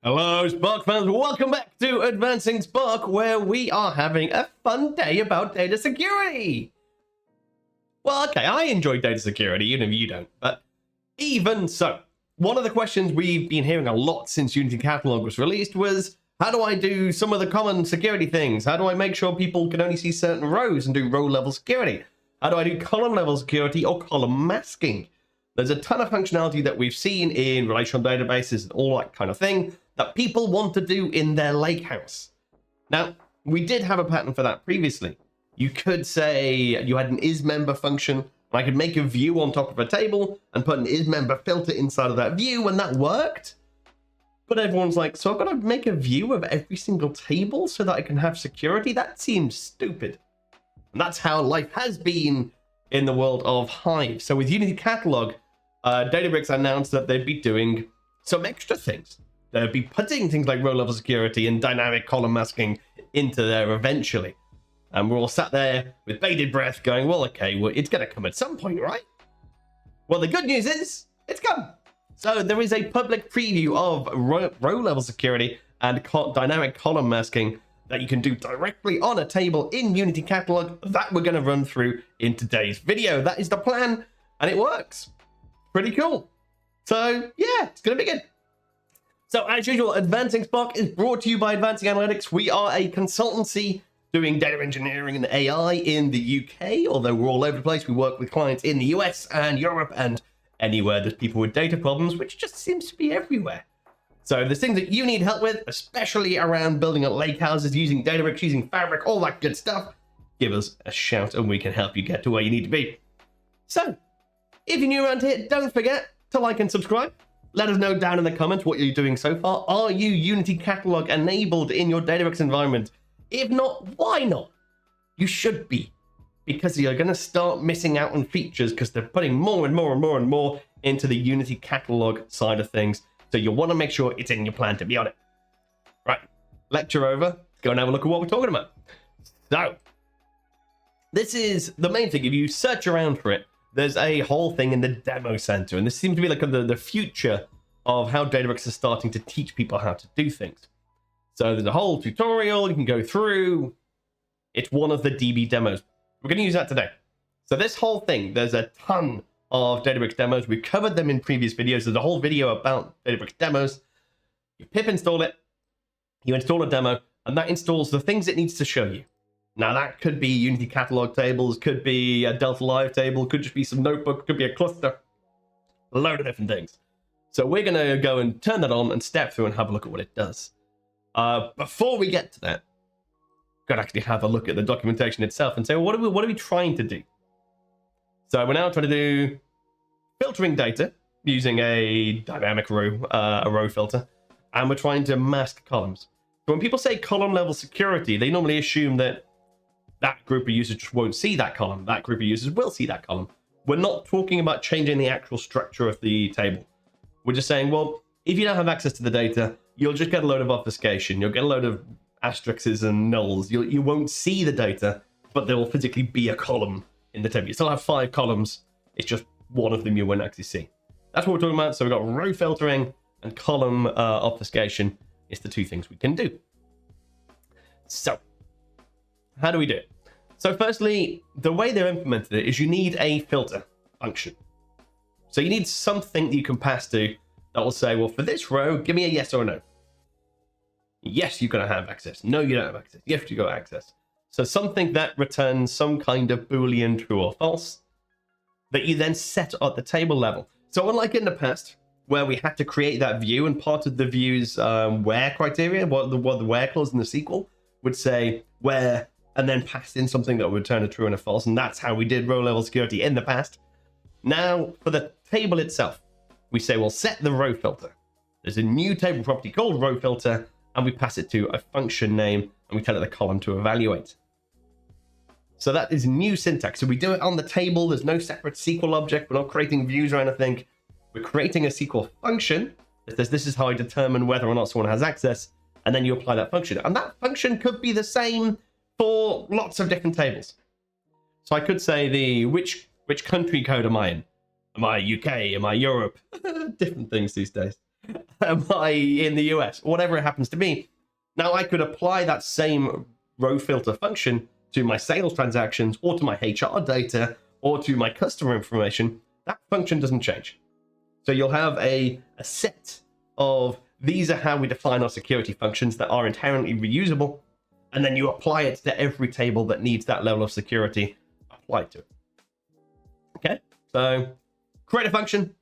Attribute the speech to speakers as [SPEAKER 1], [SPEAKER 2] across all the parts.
[SPEAKER 1] Hello, Spark fans. Welcome back to Advancing Spark, where we are having a fun day about data security. Well, okay, I enjoy data security, even if you don't. But even so, one of the questions we've been hearing a lot since Unity Catalog was released was, how do I do some of the common security things? How do I make sure people can only see certain rows and do row-level security? How do I do column-level security or column masking? There's a ton of functionality that we've seen in relational databases and all that kind of thing that people want to do in their Lakehouse. Now, we did have a pattern for that previously. You could say you had an isMember function, and I could make a view on top of a table and put an isMember filter inside of that view, and that worked. But everyone's like, so I've got to make a view of every single table so that I can have security? That seems stupid. And that's how life has been in the world of Hive. So with Unity Catalog, Databricks announced that they'd be doing some extra things. They'd be putting things like row-level security and dynamic column masking into there eventually. And we're all sat there with bated breath going, well, okay, well, it's going to come at some point, right? Well, the good news is it's come. So there is a public preview of row-level security and dynamic column masking that you can do directly on a table in Unity Catalog that we're going to run through in today's video. That is the plan, and it works. Pretty cool. So yeah, it's going to be good. So as usual, Advancing Spark is brought to you by Advancing Analytics. We are a consultancy doing data engineering and AI in the UK, although we're all over the place. We work with clients in the US and Europe and anywhere there's people with data problems, which just seems to be everywhere. So there's things that you need help with, especially around building up lakehouses, using Databricks, using Fabric, all that good stuff. Give us a shout and we can help you get to where you need to be. So if you're new around here, don't forget to like and subscribe. Let us know down in the comments what you're doing so far. Are you Unity Catalog enabled in your Databricks environment? If not, why not? You should be, because you're going to start missing out on features because they're putting more and more and more and more into the Unity Catalog side of things. So you'll want to make sure it's in your plan to be on it. Right, lecture over. Let's go and have a look at what we're talking about. So this is the main thing. If you search around for it, there's a whole thing in the demo center, and this seems to be like the future of how Databricks is starting to teach people how to do things. So there's a whole tutorial you can go through. It's one of the DB demos. We're going to use that today. So this whole thing, there's a ton of Databricks demos. We've covered them in previous videos. There's a whole video about Databricks demos. You pip install it, you install a demo, and that installs the things it needs to show you. Now that could be Unity Catalog tables, could be a Delta Live table, could just be some notebook, could be a cluster, a load of different things. So we're going to go and turn that on and step through and have a look at what it does. Before we get to that, got to actually have a look at the documentation itself and say, well, what are we trying to do? So we're now trying to do filtering data using a dynamic row, a row filter, and we're trying to mask columns. So when people say column level security, they normally assume that that group of users just won't see that column. That group of users will see that column. We're not talking about changing the actual structure of the table. We're just saying, well, if you don't have access to the data, you'll just get a load of obfuscation. You'll get a load of asterisks and nulls. You won't see the data, but there will physically be a column in the table. You still have 5 columns. It's just one of them you won't actually see. That's what we're talking about. So we've got row filtering and column obfuscation. It's the two things we can do. So how do we do it? So firstly, the way they've implemented it is you need a filter function. So you need something that you can pass to that will say, well, for this row, give me a yes or a no. Yes, you're going to have access. No, you don't have access. Yes, you got access. So something that returns some kind of Boolean true or false that you then set at the table level. So unlike in the past, where we had to create that view, and part of the view's where criteria, what the where clause in the SQL would say where, and then pass in something that would return a true and a false, and that's how we did row level security in the past. Now, for the table itself, we say, well, set the row filter. There's a new table property called row filter, and we pass it to a function name, and we tell it the column to evaluate. So that is new syntax. So we do it on the table. There's no separate SQL object. We're not creating views or anything. We're creating a SQL function that says this is how I determine whether or not someone has access, and then you apply that function. And that function could be the same for lots of different tables. So I could say which country code am I in? Am I UK? Am I Europe? Different things these days. am I in the US? Whatever it happens to be. Now I could apply that same row filter function to my sales transactions or to my HR data or to my customer information. That function doesn't change. So you'll have a set of these are how we define our security functions that are inherently reusable, and then you apply it to every table that needs that level of security applied to it. Okay, so create a function,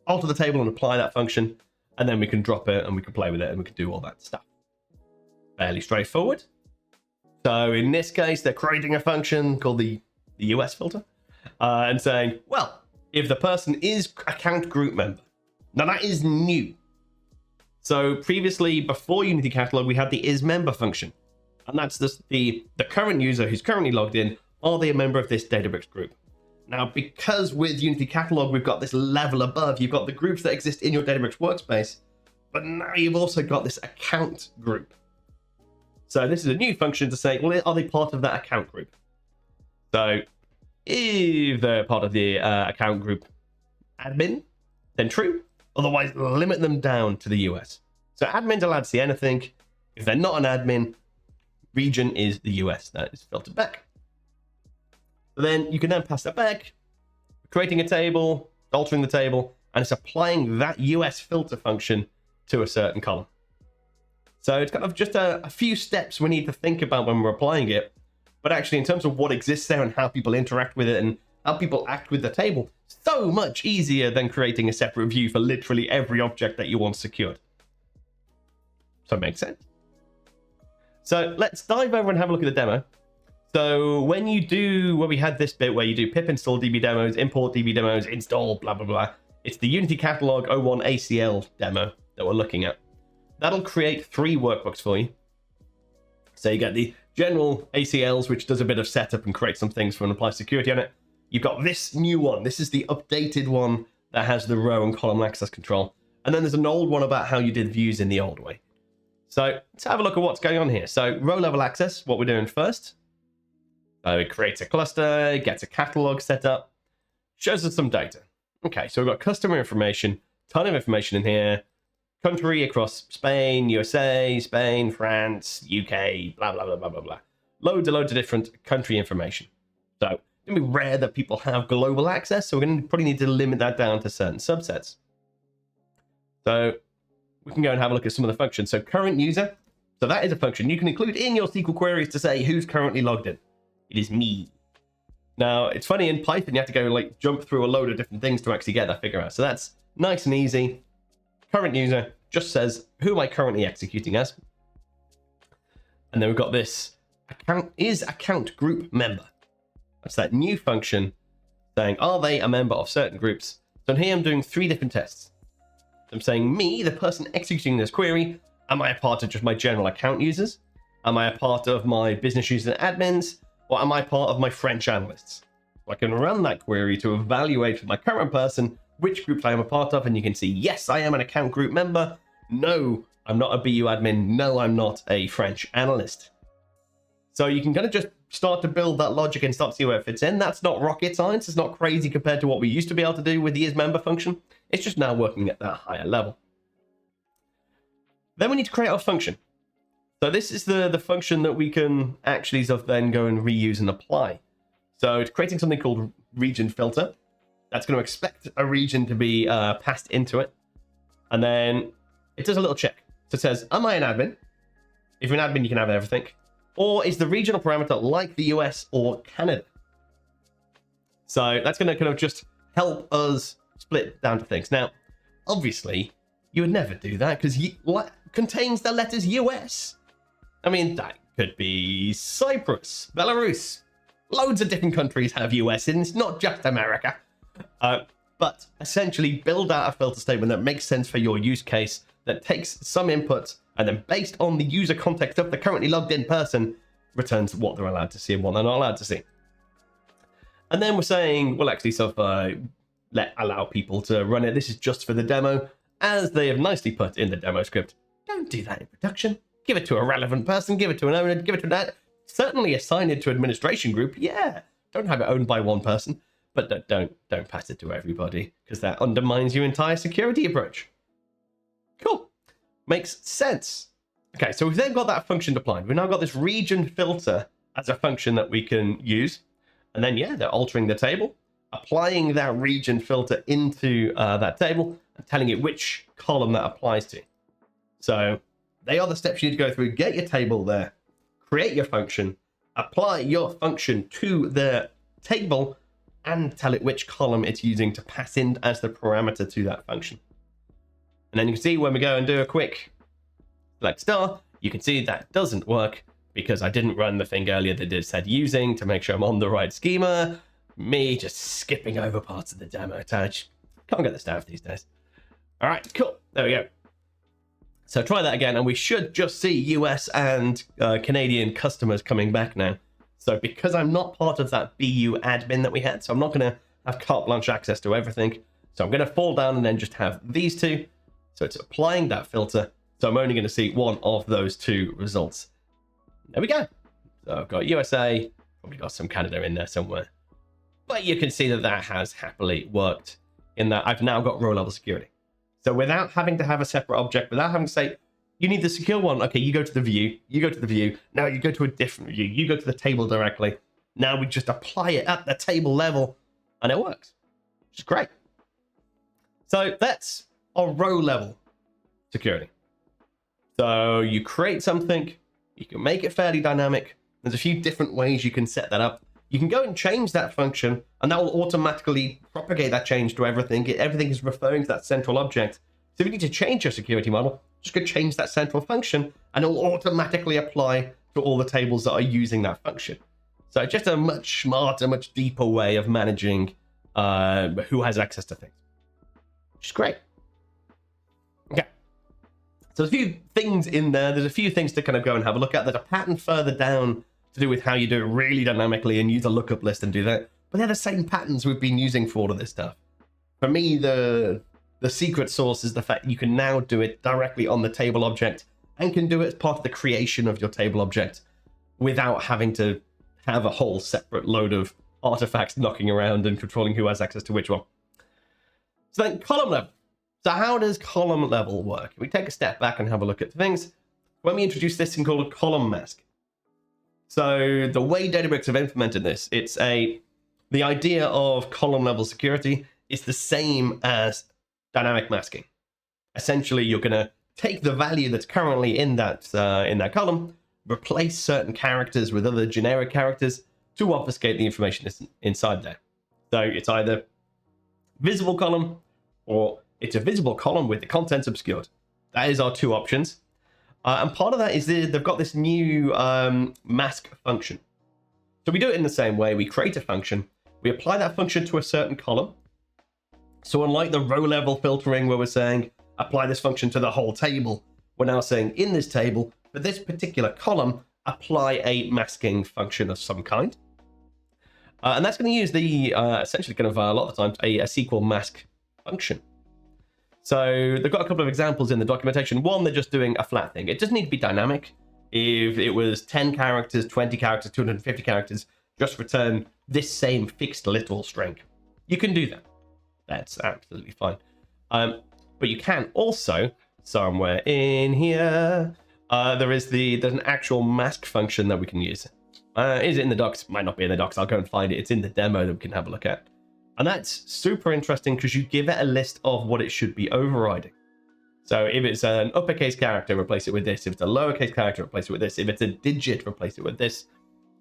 [SPEAKER 1] alter the table and apply that function, and then we can drop it and we can play with it and we can do all that stuff. Fairly straightforward. So in this case, they're creating a function called the US filter and saying, well, if the person is account group member. Now that is new. So previously, before Unity Catalog, we had the isMember function. And that's the current user who's currently logged in, are they a member of this Databricks group? Now, because with Unity Catalog, we've got this level above, you've got the groups that exist in your Databricks workspace, but now you've also got this account group. So this is a new function to say, well, are they part of that account group? So if they're part of the account group admin, then true. Otherwise, limit them down to the US. So admin's allowed to see anything. If they're not an admin, region is the US. That is filtered back. So then you can then pass that back, creating a table, altering the table, and it's applying that US filter function to a certain column. So it's kind of just a few steps we need to think about when we're applying it. But actually, in terms of what exists there and how people interact with it and how people act with the table, so much easier than creating a separate view for literally every object that you want secured. So it makes sense. So let's dive over and have a look at the demo. So when we had this bit where you do pip install db demos, import db demos, install, blah, blah, blah. It's the Unity Catalog 01 ACL demo that we're looking at. That'll create 3 workbooks for you. So you get the general ACLs, which does a bit of setup and creates some things for an apply security on it. You've got this new one. This is the updated one that has the row and column access control. And then there's an old one about how you did views in the old way. So let's have a look at what's going on here. So row level access, what we're doing first. It creates a cluster, gets a catalog set up, shows us some data. Okay, so we've got customer information, ton of information in here. Country across Spain, USA, Spain, France, UK, blah, blah, blah, blah, blah, blah. Loads of different country information. So it's going to be rare that people have global access, so we're going to probably need to limit that down to certain subsets. So we can go and have a look at some of the functions. So current user, so that is a function you can include in your SQL queries to say who's currently logged in. It is me. Now, it's funny, in Python, you have to go like jump through a load of different things to actually get that figure out. So that's nice and easy. Current user just says, who am I currently executing as? And then we've got this account group member. That's that new function saying, are they a member of certain groups? So here I'm doing 3 different tests. I'm saying me, the person executing this query, am I a part of just my general account users? Am I a part of my business users and admins? Or am I part of my French analysts? So I can run that query to evaluate for my current person which groups I am a part of, and you can see, yes, I am an account group member. No, I'm not a BU admin. No, I'm not a French analyst. So you can kind of just start to build that logic and start to see where it fits in. That's not rocket science. It's not crazy compared to what we used to be able to do with the isMember function. It's just now working at that higher level. Then we need to create our function. So this is the function that we can actually then go and reuse and apply. So it's creating something called region filter. That's going to expect a region to be passed into it. And then it does a little check. So it says, am I an admin? If you're an admin, you can have everything. Or is the regional parameter like the US or Canada? So that's going to kind of just help us split down to things. Now, obviously, you would never do that because what contains the letters US? I mean, that could be Cyprus, Belarus. Loads of different countries have US, and it's not just America. But essentially build out a filter statement that makes sense for your use case, that takes some input, and then based on the user context of the currently logged in person, returns what they're allowed to see and what they're not allowed to see. And then we're saying, well, actually, so if allow people to run it, this is just for the demo, as they have nicely put in the demo script. Don't do that in production. Give it to a relevant person, give it to an owner, give it to that. Certainly assign it to administration group, yeah. Don't have it owned by one person, but don't pass it to everybody, because that undermines your entire security approach. Cool. Makes sense. Okay, so we've then got that function defined. We've now got this region filter as a function that we can use. And then, yeah, they're altering the table, applying that region filter into that table, and telling it which column that applies to. So they are the steps you need to go through. Get your table there, create your function, apply your function to the table, and tell it which column it's using to pass in as the parameter to that function. And then you can see when we go and do a quick select star, you can see that doesn't work because I didn't run the thing earlier that it said using to make sure I'm on the right schema. Me just skipping over parts of the demo touch. Can't get the stuff these days. All right, cool. There we go. So try that again, and we should just see US and Canadian customers coming back now. So because I'm not part of that BU admin that we had, so I'm not going to have carte blanche access to everything. So I'm going to fall down and then just have these two. So it's applying that filter. So I'm only going to see one of those two results. There we go. So I've got USA, probably got some Canada in there somewhere. But you can see that that has happily worked in that I've now got row level security. So without having to have a separate object, without having to say, you need the secure one. Okay, you go to the view, you go to the view. Now you go to a different view. You go to the table directly. Now we just apply it at the table level and it works, which is great. So that's our row level security. So you create something, you can make it fairly dynamic. There's a few different ways you can set that up. You can go and change that function, and that will automatically propagate that change to everything. Everything is referring to that central object. So if you need to change your security model, just go change that central function, and it will automatically apply to all the tables that are using that function. So just a much smarter, much deeper way of managing who has access to things, which is great. Okay. So there's a few things in there. There's a few things to kind of go and have a look at. There's a pattern further down to do with how you do it really dynamically and use a lookup list and do that. But they're the same patterns we've been using for all of this stuff. For me, the secret sauce is the fact you can now do it directly on the table object and can do it as part of the creation of your table object without having to have a whole separate load of artifacts knocking around and controlling who has access to which one. So then column level. So how does column level work? We take a step back and have a look at things. When we introduce this thing called a column mask. So the way Databricks have implemented this, the idea of column level security is the same as dynamic masking. Essentially, you're going to take the value that's currently in that column, replace certain characters with other generic characters to obfuscate the information that's inside there. So it's either visible column or it's a visible column with the contents obscured. That is our two options. And part of that is they've got this new mask function. So we do it in the same way. We create a function. We apply that function to a certain column. So unlike the row level filtering where we're saying, apply this function to the whole table, we're now saying in this table, for this particular column, apply a masking function of some kind. And that's going to use the, essentially kind of a lot of the times, a SQL mask function. So they've got a couple of examples in the documentation. One, they're just doing a flat thing. It doesn't need to be dynamic. If it was 10 characters, 20 characters, 250 characters, just return this same fixed literal string. You can do that. That's absolutely fine. But you can also, somewhere in here, there's an actual mask function that we can use. Is it in the docs? Might not be in the docs. I'll go and find it. It's in the demo that we can have a look at. And that's super interesting because you give it a list of what it should be overriding. So if it's an uppercase character, replace it with this. If it's a lowercase character, replace it with this. If it's a digit, replace it with this.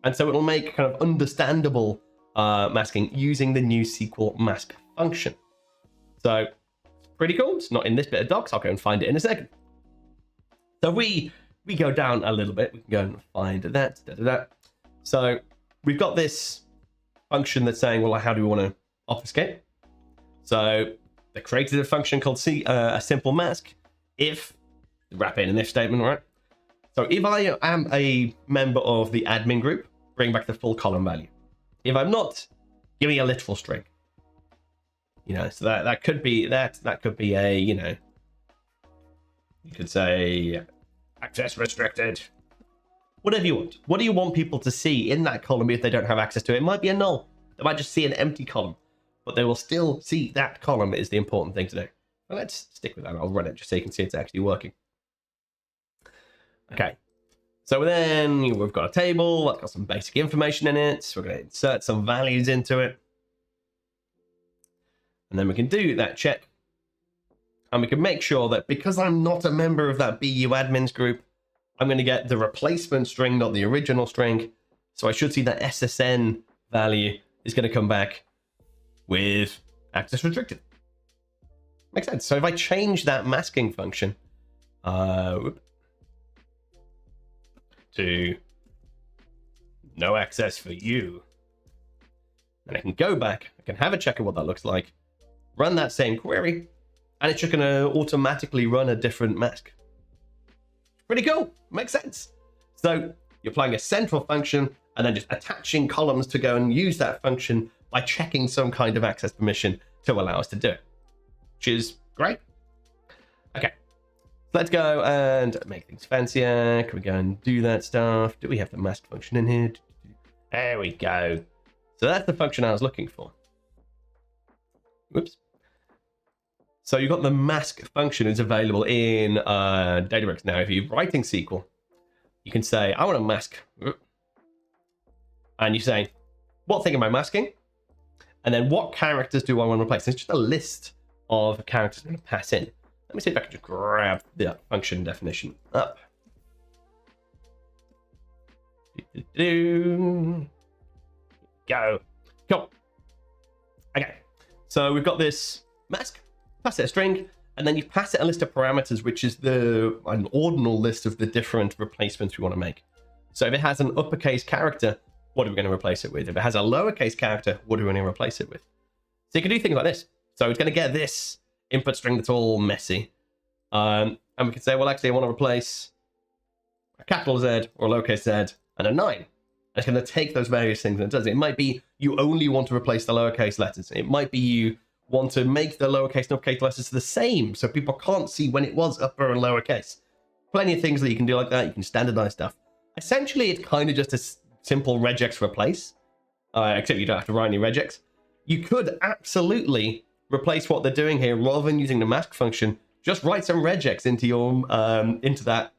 [SPEAKER 1] And so it'll make kind of understandable masking using the new SQL mask function. So it's pretty cool. It's not in this bit of docs. I'll go and find it in a second. So we go down a little bit. We can go and find that. So we've got this function that's saying, well, how do we want to obfuscate? So they created a function called a simple mask. If, wrap in an if statement, right? So if I am a member of the admin group, bring back the full column value. If I'm not, give me a literal string. So that could be that could be a, you could say access restricted. Whatever you want. What do you want people to see in that column if they don't have access to it? It might be a null. They might just see an empty column, but they will still see that column is the important thing to do. Well, let's stick with that. I'll run it just so you can see it's actually working. Okay. So then we've got a table that's got some basic information in it. So we're going to insert some values into it. And then we can do that check. And we can make sure that because I'm not a member of that BU admins group, I'm going to get the replacement string, not the original string. So I should see that SSN value is going to come back with access restricted. Makes sense. So if I change that masking function to no access for you, and I can go back, I can have a check of what that looks like, run that same query, and it's just going to automatically run a different mask. Pretty cool. Makes sense. So you're applying a central function and then just attaching columns to go and use that function by checking some kind of access permission to allow us to do it, which is great. Okay, so let's go and make things fancier. Can we go and do that stuff? Do we have the mask function in here? There we go. So that's the function I was looking for. Whoops. So you've got the mask function is available in Databricks now. If you're writing SQL, you can say, I want to mask. And you say, what thing am I masking? And then what characters do I want to replace? It's just a list of characters I'm going to pass in. Let me see if I can just grab the function definition up. Go. Cool. Okay. So we've got this mask. Pass it a string, and then you pass it a list of parameters, which is an ordinal list of the different replacements we want to make. So if it has an uppercase character, what are we going to replace it with? If it has a lowercase character, what are we going to replace it with? So you can do things like this. So it's going to get this input string that's all messy. And we can say, well, actually, I want to replace a capital Z or a lowercase z and a 9. And it's going to take those various things and it does it. It might be you only want to replace the lowercase letters. It might be you want to make the lowercase and uppercase letters the same so people can't see when it was upper and lowercase. Plenty of things that you can do like that. You can standardize stuff. Essentially, it's kind of just a simple regex replace, except you don't have to write any regex. You could absolutely replace what they're doing here rather than using the mask function. Just write some regex into your into that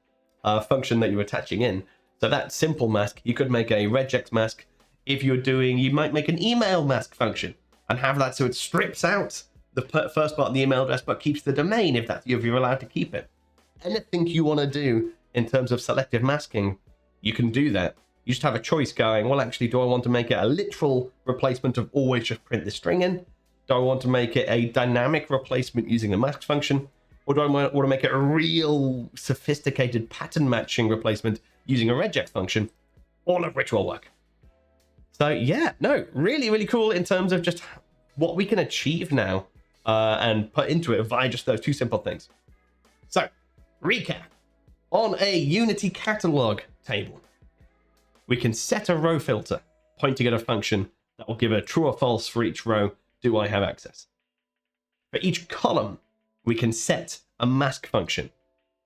[SPEAKER 1] function that you're attaching in. So that simple mask, you could make a regex mask. If you're doing, you might make an email mask function and have that so it strips out the first part of the email address but keeps the domain if you're allowed to keep it. Anything you want to do in terms of selective masking, you can do that. You just have a choice going, well, actually, do I want to make it a literal replacement of always just print the string in? Do I want to make it a dynamic replacement using a mask function? Or do I want to make it a real sophisticated pattern matching replacement using a regex function? All of which will work. So yeah, no, really, really cool in terms of just what we can achieve now and put into it via just those two simple things. So, recap. On a Unity catalog table, we can set a row filter pointing at a function that will give a true or false for each row. Do I have access? For each column, we can set a mask function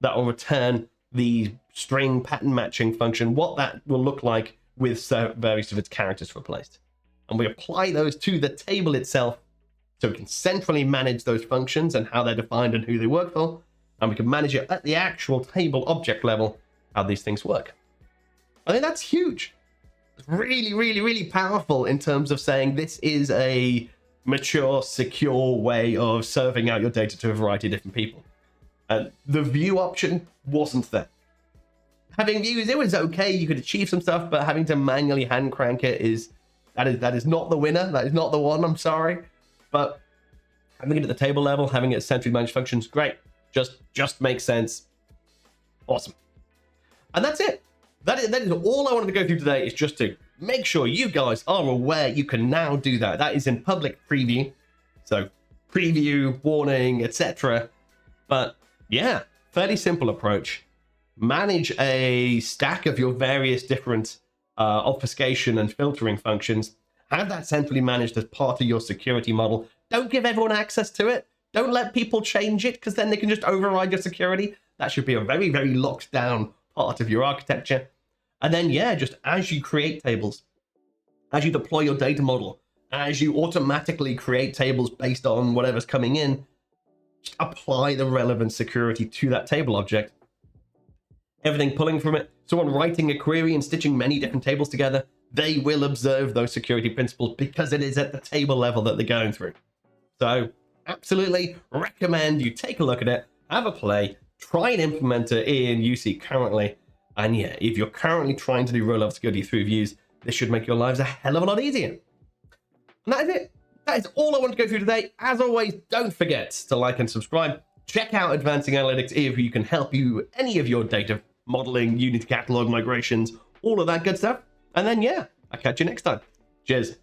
[SPEAKER 1] that will return the string pattern matching function, what that will look like with various of its characters replaced. And we apply those to the table itself so we can centrally manage those functions and how they're defined and who they work for. And we can manage it at the actual table object level, how these things work. I think that's huge. It's really, really, really powerful in terms of saying this is a mature, secure way of serving out your data to a variety of different people. And the view option wasn't there. Having views, it was okay. You could achieve some stuff, but having to manually hand crank it is not the winner. That is not the one. I'm sorry, but having it at the table level, having it centrally managed functions, great. Just makes sense. Awesome. And that's it. That is all I wanted to go through today. Is just to make sure you guys are aware you can now do that. That is in public preview, so preview, warning, etc. But yeah, fairly simple approach. Manage a stack of your various different obfuscation and filtering functions. Have that centrally managed as part of your security model. Don't give everyone access to it. Don't let people change it, because then they can just override your security. That should be a very, very locked down part of your architecture. And then, yeah, just as you create tables, as you deploy your data model, as you automatically create tables based on whatever's coming in, just apply the relevant security to that table object. Everything pulling from it, someone writing a query and stitching many different tables together, they will observe those security principles because it is at the table level that they're going through. So absolutely recommend you take a look at it, have a play, try and implement it in UC currently. And yeah, if you're currently trying to do row-level security through views, this should make your lives a hell of a lot easier. And that is it. That is all I want to go through today. As always, don't forget to like and subscribe. Check out Advancing Analytics if you can help you any of your data modeling, Unity catalog migrations, all of that good stuff. And then, yeah, I'll catch you next time. Cheers.